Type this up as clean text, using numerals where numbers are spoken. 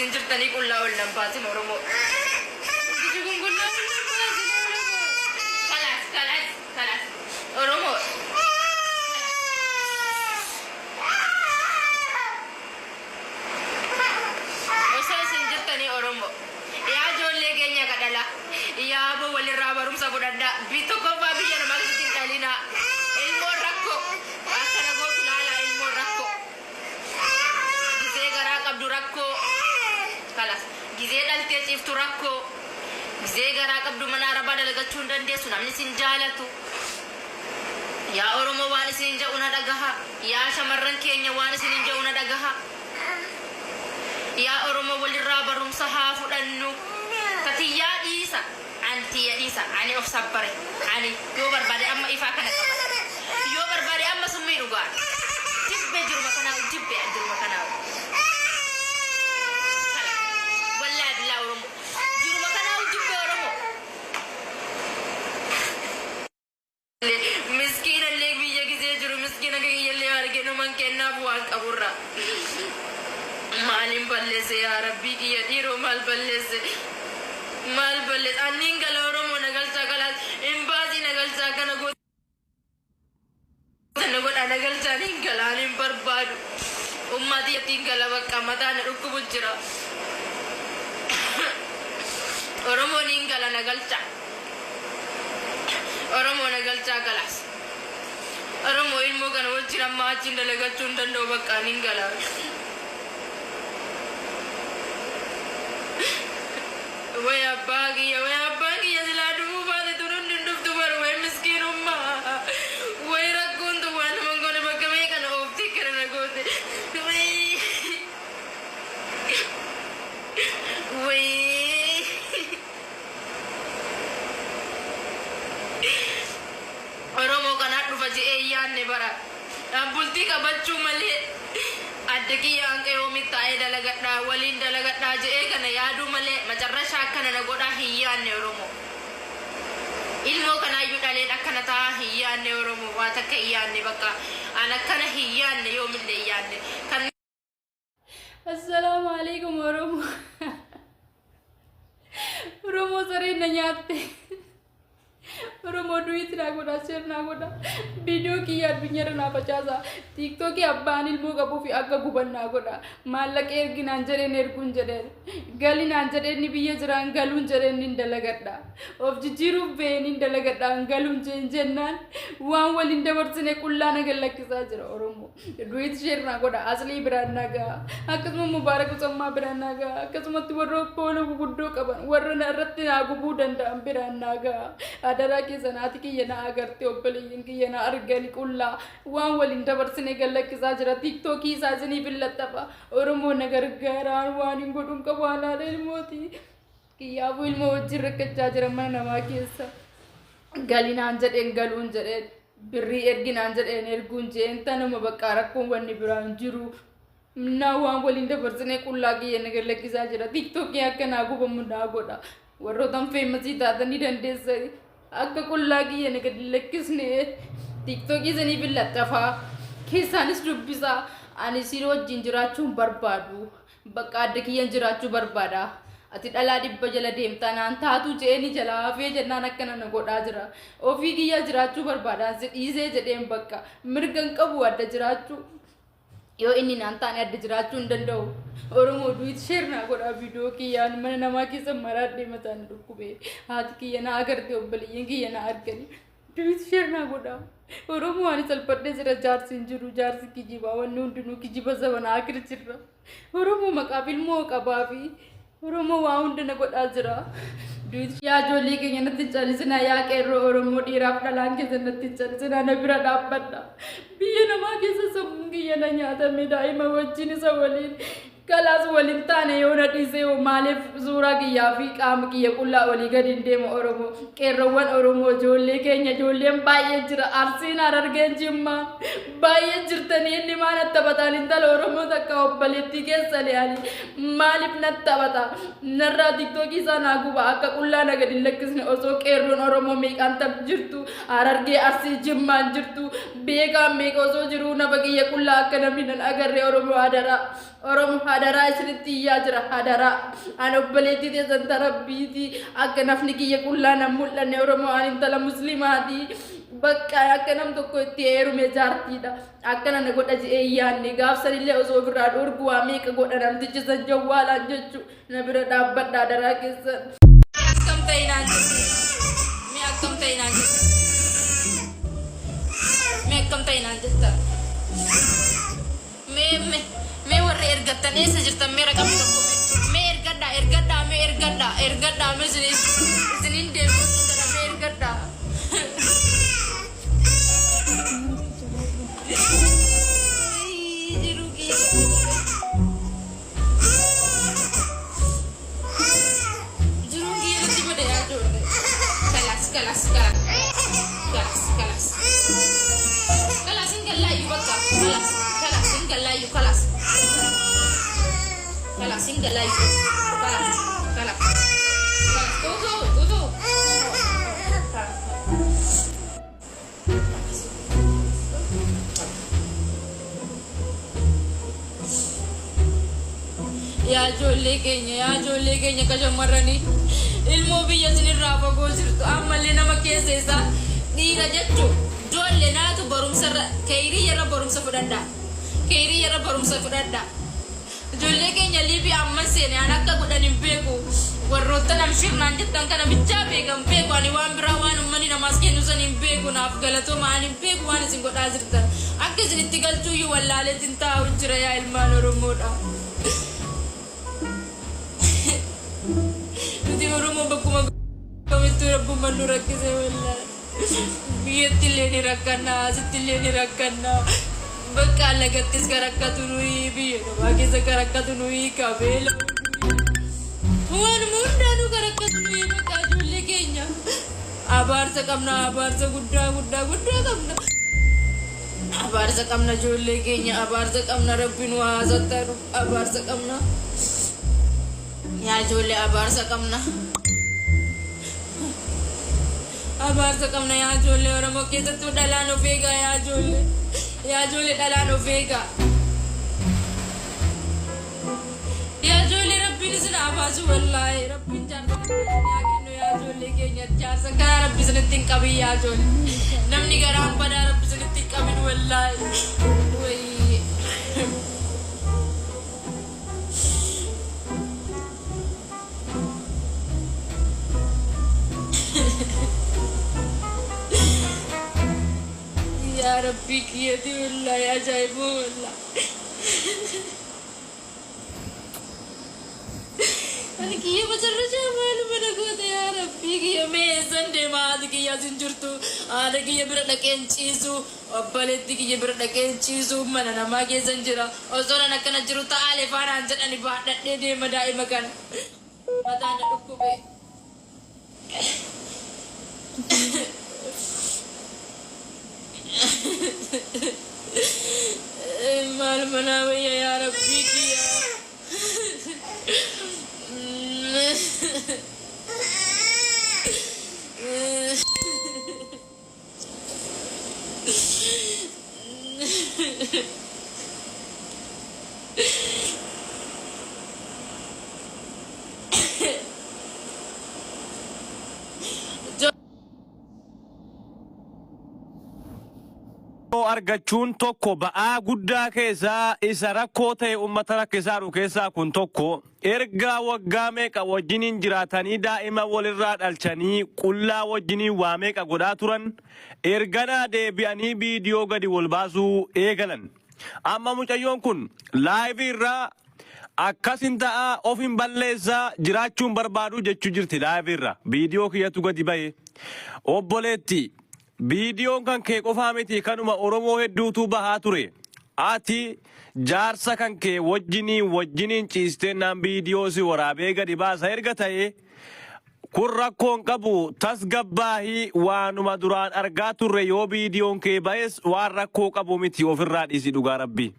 sinjir tani kulla ullam basin oromo jugun kulla ullam basin oromo kalas oromo osa sinjir tani oromo ya jolle kenya kadala ya bo wali rabarum sabudanda bito ko babi yana magsitin dalina ilmo rakko akana go tulala ilmo rakko Durakko kalas gize dalte ciftu rakko gize gara qabdu manara badal gachun dande sunamni sinjalatu ya oromo wani sinja una dagaha ya shamarran kenya wani sinja una dagaha ya oromo walirra barum sahafu dannu katiya isa anti ya isa ani of sabbare ani yo barbade amma ifa kana qabada yo barbade amma summi ruga tibbe jurma kana tibbe jurma kana مسكين اللي بيجي كذا مسكين اللي يارجع نمان كنا بوان كبورة مالين بلس يا ربي كي يديرو مال بلس أنين كلورو منقل سكالات إمبازي نقل سكان نقول أنا قل سانين كلانين برباد أمتي يتين كلامك كمتان ركوب جرا oromo ningala nagalcha oromo nagalcha kalas oromo ilmu kan wajira machin dalaga chundan do bakka ningala waya bagi ya diladu ba de turun dinduf tubar way miskin umma way rakun tu wan mangone bakka me kan opti karana gote way oromo kana dhufa je yaanne bara bulti ka bachuu malee addaki yaanke omi taa'ee dalagadha waliin dalagadha je kana yaadu malee macarrasha akkana na godha hiyyaanne oromo ilmoo kana iyyuu dhaleen akkana ta'a hiyyaanne oromo waa takka hiyyaanne bakka an akkana hiyyaanne yoomillee hiyyaanne kan assalamu alaikum oromo oromo saree na nyaatte oromo duit na goda share na goda video ki adunya na pachasa tiktok ki abban ilmu qabu fi akka guban na goda malak ergin anjare nergun jare galin anjare ni biye jiran galun jare nin dalagadda of jiru be nin dalagadda galun jennan wan walin dabarsine kullana galakisa jira oromo duit share na goda asli brand naga akasmu mubarak samma brand naga akasmu warro polo guddo qaban warra na ratti na gubu danda brand naga adara ke zanati ki yana agarte obbaliyin ki yana argani kulla wan walin dabarsine galakisa jira tiktok ki sajani billattaba oromo nagar garan wanin godun ka wala ilmoti ki yabu ilmo wajir kaccha jira mana ma kesa galina anjade galun jade birri ergin anjade ergun je entanuma bakara ko wanni biran jiru na wan walin dabarsine kulla ki yana galakisa jira tiktok ki akana gubamu da goda warro tam famous itadani dandese akka kullagi yana gadilakisne tiktok izani billattafa kesanis dubbisa ani siro jinjiraachuu barbaadu bakka addakiyan jiraachuu barbaada ati dhalaa dhibba jala deemtanaan taatu jeeni jala hafee jennaan akkana na godhaa jira ofii kiyya jiraachuu barbaadaan si dhiisee jedheen bakka mirgan qabu adda jiraachuu yoo inni naan taane adda jiraachuu hin danda'u oromo duit share na godha video kiyyaan mana namaa keessa maraadhee mataan dhukkube haati kiyya na agarte obboleeyyiin kiyya na argani duit share na godha oromo ani salphadhee jira jaarsi hin jiru jaarsi kijibaa wanni hundinuu kijiba zabanaa akir jirra oromo maqaaf ilmoo qabaa fi oromo waa hunda na godhaa jira duit yaa ijoollee keenya natti callisina yaa qeerroo oromoo dhiiraaf dhalaan keessa natti callisina na bira dhaabbadha biyya namaa keessa sammuun kiyya na nyaatame daa'ima wajjin isa waliin kalas walin taane yoo na dhiise yoo maaliif suuraa kiyyaa fi qaama kiyya qullaa olii gadi hin deemu oromoo qeerroowwan oromoo ijoollee keenya ijoolleen baay'ee jira arsiin harargeen jimmaa baay'ee jirtanii inni maa natti taphataan intala oromoo takka obboleettii keessa le'anii maaliif natti taphata narraa tiktookii isaa naa guba akka qullaa na gadi hin lakkisne osoo qeerroon oromoo meeqaan tab jirtu harargee arsii jimmaan jirtu beekaan meeqa osoo jiruu nafa kiyya qullaa akka namni nan agarree oromoo adaraa oromoo hadaraa isinitti iyyaa jira hadaraa ani obboleettii teessan tarabbiiti akka nafni kiyya qullaa nan mul'anne Oromoo ani intala muslimaati bakka akka nam tokko itti heerume jaartiidha akkana na godha jedhee iyyaanne gaafsanillee osoo ofirraa dhorgu waa meeqa godha namtichi san jawwaalaan jechuu na bira dhaabbadha hadaraa keessan. Akkam ta'inaan jirti mee akkam ta'inaan jirti mee akkam ta'inaan jirta mee warra ergattan eessa jirtan mee raqamni tokko mee ergadhaa mee isiniin deemtu jedha mee ergadhaa. Single life. Kalah. Tuh. Ya jolle keenya kashamarranii ilmoo biyya sinirraa fagoo jirtu ammallee nama keessa isaa dhiira jechuun jolle naatu barumsarra keerii yerra barumsa fudhadhaa. Jolle keenya liibii amma seene an akka godhan hin beeku warroota nam shirnaan jettan kana bichaa beekan beeku ani waan biraa waan ummani namaas kennu san hin beeku naaf galatooma ani hin beeku waan isin godhaa jirtan akka isin itti galchuuyyuu wallaaleetiin taa'u jira yaa ilmaan Oromoodha. Nuti Oromoo bakkuma kamittuu rabbummaan nu rakkise wallaale biyyatti illee ni rakkannaa asitti illee ni rakkannaa. Bakka lagattis karakkatu nuyi biyya namaa keessa karakkatu nuyi qabeela waan hundaanuu karakkatu nuyi bakka ijoollee keenya abaarsa qabna abaarsa guddaa qabna abaarsa qabna ijoollee keenya abaarsa qabna rabbiin waa sattaru abaarsa qabna yaa ijoollee abaarsa qabna yaa ijoollee Oromoo keessattuu dhalaan of eegaa yaa ijoollee dhalaan of eegaa yaa ijoollee rabbiin isin abaasu wallaahi rabbiin jaarsa yaa kennu yaa ijoollee keenya jaarsa karaa rabbi isinitti hin qabin yaa ijoollee namni garaan badaa rabbi isinitti hin qabin wallaahi wayii. يا ربي كيدي والله يا جايبو والله أنا كيا بجرجة مالو بنقول يا ربي كيا ميزان دماد كيا زنجرتو أنا كيا برد كنشيزو أبلت كيا برد كنشيزو من أنا ما كيا زنجرا أزورا نكنا جروتا على فانا أنجر أني بعد دي مداي مكان ماذا أنا أكوبي مال مناوي يا ربي كيا argachuun tokko ba'aa guddaa keessaa isa rakkoo ta'e uummata rakkisaa jiru keessaa kun tokko erga waggaa meeqa wajjiniin jiraatanii daa'ima walirraa dhalchanii qullaa wajjiniin waa meeqa godhaa turan erganaa deebi'anii viidiyoo gadi wal baasuu eegalan. Amma mucayyoon kun laayivii irraa akkasin ta'a of hin balleessaa jiraachuun barbaadu jechuu jirti laayivii irraa viidiyoo kiyyatu gadi ba'e obboleetti. Viidiyoon kan kee qofaa miti kanuma Oromoo hedduutu bahaa ture. Ati jaarsa kan kee wajjiniin ciistee naan viidiyoo si waraabee gadi baasa erga ta'e kun rakkoon qabu tasgabbaahii waanuma duraan argaa turre yoo viidiyoon kee ba'es waan rakkoo qabu miti ofirraa dhiisi dhugaa rabbii.